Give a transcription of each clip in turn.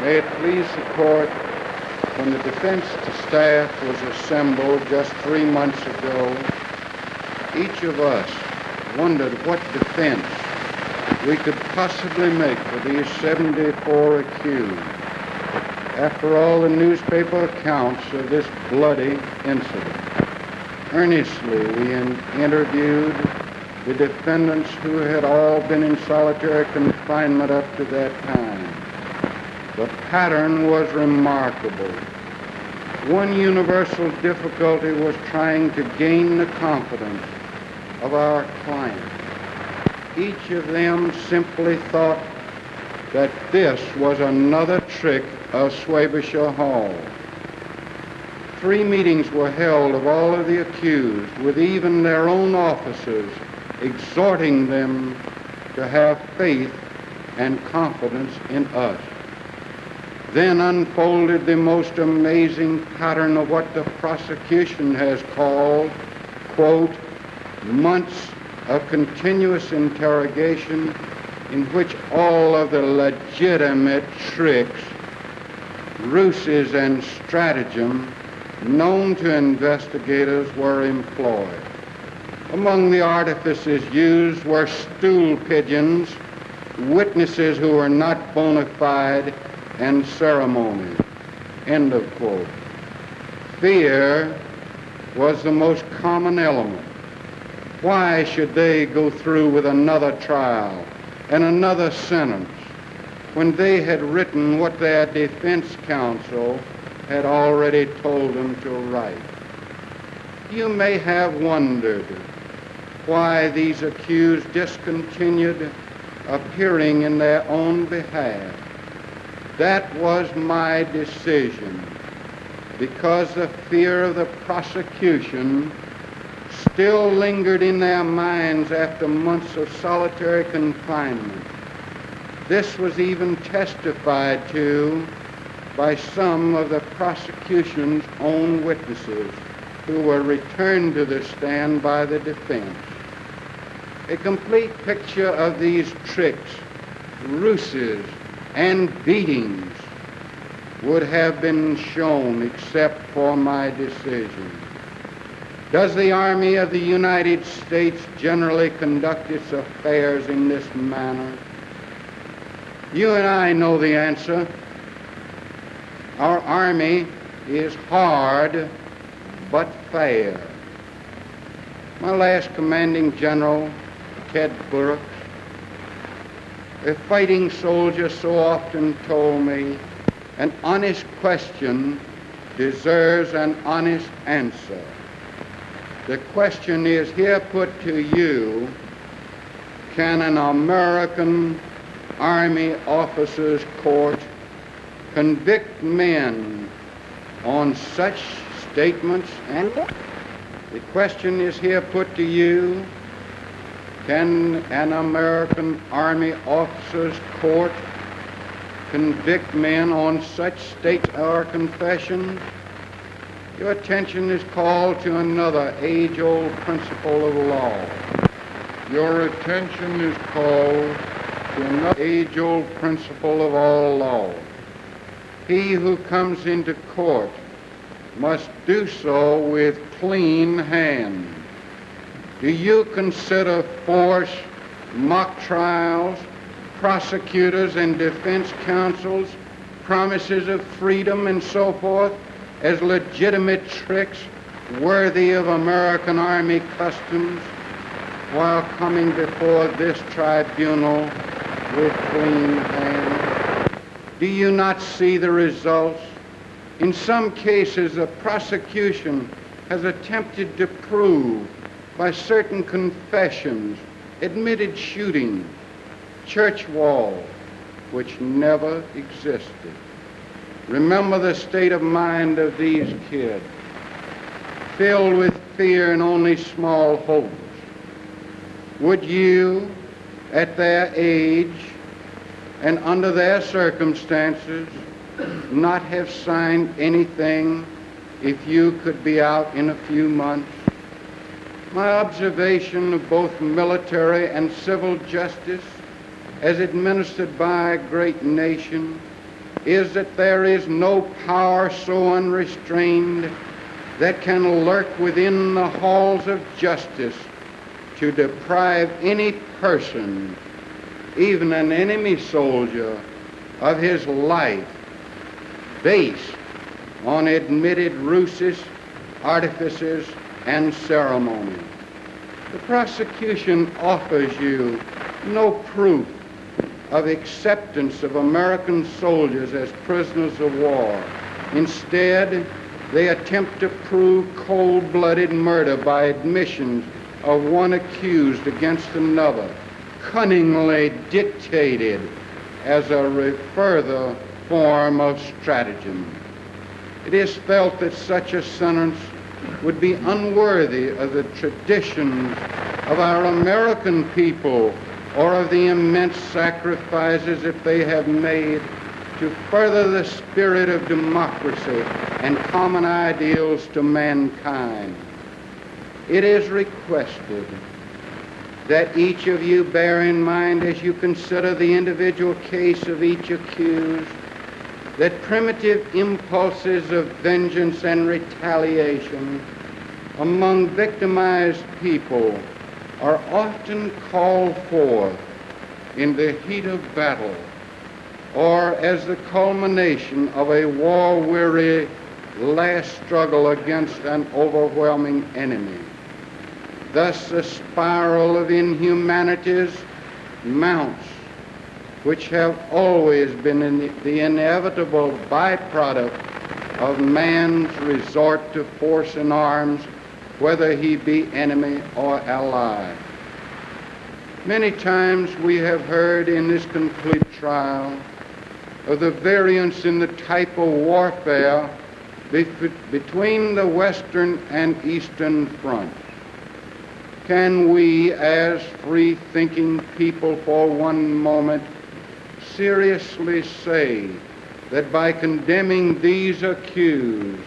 May it please the court, when the defense staff was assembled just 3 months ago, each of us wondered what defense we could possibly make for these 74 accused. After all the newspaper accounts of this bloody incident, earnestly we interviewed the defendants who had all been in solitary confinement up to that time. The pattern was remarkable. One universal difficulty was trying to gain the confidence of our client. Each of them simply thought that this was another trick of Schwäbische Hall. 3 meetings were held of all of the accused, with even their own officers exhorting them to have faith and confidence in us. Then unfolded the most amazing pattern of what the prosecution has called, quote, months of continuous interrogation in which all of the legitimate tricks, ruses, and stratagem known to investigators were employed. Among the artifices used were stool pigeons, witnesses who were not bona fide, and ceremonies. End of quote. Fear was the most common element. Why should they go through with another trial and another sentence when they had written what their defense counsel had already told them to write? You may have wondered why these accused discontinued appearing in their own behalf. That was my decision, because the fear of the prosecution still lingered in their minds after months of solitary confinement. This was even testified to by some of the prosecution's own witnesses who were returned to the stand by the defense. A complete picture of these tricks, ruses, and beatings would have been shown except for my decision. Does the Army of the United States generally conduct its affairs in this manner? You and I know the answer. Our Army is hard but fair. My last commanding general, Ted Burke, a fighting soldier, so often told me, an honest question deserves an honest answer. The question is here put to you: can an American Army officer's court convict men on such statements? And the question is here put to you: can an American Army officer's court convict men on such statements or confessions? Your attention is called to another age-old principle of law. Your attention is called to another age-old principle of all law. He who comes into court must do so with clean hands. Do you consider force, mock trials, prosecutors and defense counsels, promises of freedom and so forth as legitimate tricks worthy of American Army customs while coming before this tribunal with clean hands? Do you not see the results? In some cases, the prosecution has attempted to prove by certain confessions, admitted shootings, church walls, which never existed. Remember the state of mind of these kids, filled with fear and only small hopes. Would you, at their age and under their circumstances, not have signed anything if you could be out in a few months? My observation of both military and civil justice as administered by a great nation is that there is no power so unrestrained that can lurk within the halls of justice to deprive any person, even an enemy soldier, of his life based on admitted ruses, artifices, and ceremony. The prosecution offers you no proof of acceptance of American soldiers as prisoners of war. Instead, they attempt to prove cold-blooded murder by admissions of one accused against another, cunningly dictated as a further form of stratagem. It is felt that such a sentence would be unworthy of the traditions of our American people or of the immense sacrifices that they have made to further the spirit of democracy and common ideals to mankind. It is requested that each of you bear in mind, as you consider the individual case of each accused, that primitive impulses of vengeance and retaliation among victimized people are often called forth in the heat of battle or as the culmination of a war-weary last struggle against an overwhelming enemy. Thus the spiral of inhumanities mounts, which have always been the inevitable byproduct of man's resort to force and arms, whether he be enemy or ally. Many times we have heard in this complete trial of the variance in the type of warfare between the Western and Eastern fronts. Can we, as free-thinking people, for one moment seriously say that by condemning these accused,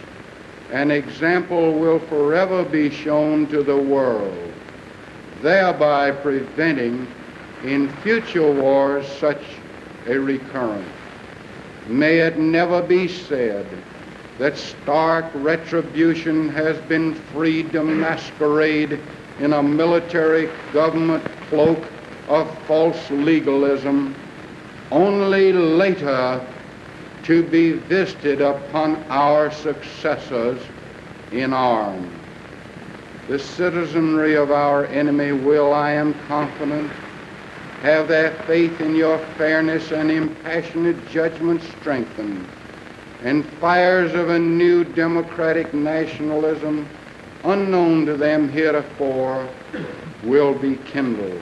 an example will forever be shown to the world, thereby preventing in future wars such a recurrence? May it never be said that stark retribution has been freed to masquerade in a military government cloak of false legalism, only later to be visited upon our successors in arms. The citizenry of our enemy will, I am confident, have their faith in your fairness and impassionate judgment strengthened, and fires of a new democratic nationalism unknown to them heretofore will be kindled.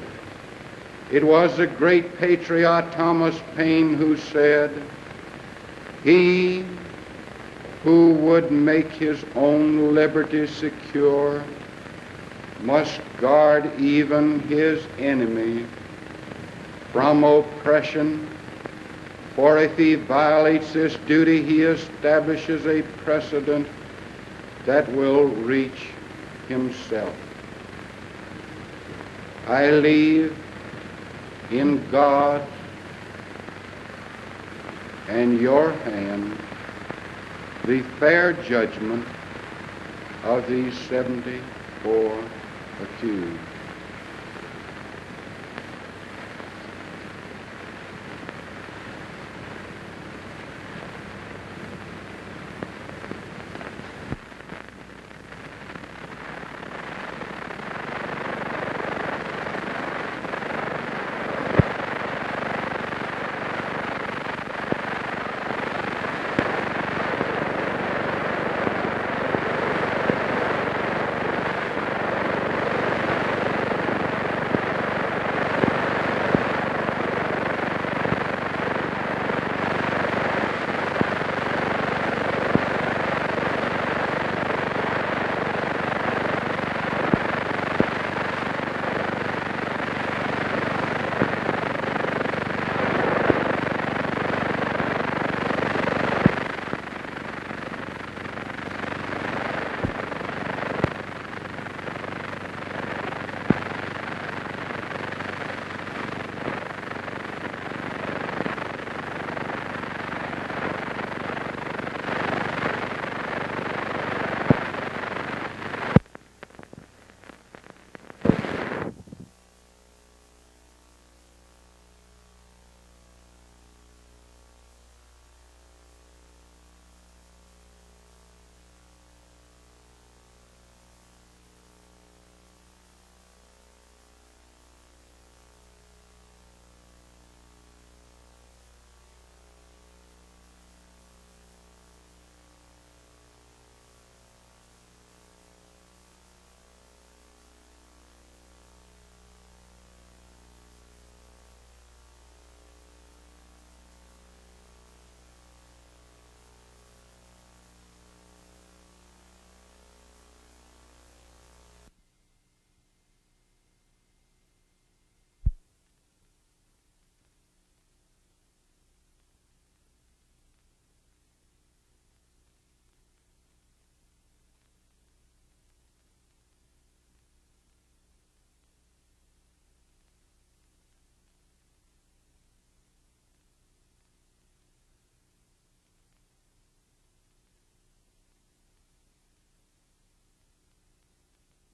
It was the great patriot Thomas Paine who said, "He who would make his own liberty secure must guard even his enemy from oppression, for if he violates this duty, he establishes a precedent that will reach himself." I leave in God's and your hand the fair judgment of these 74 accused.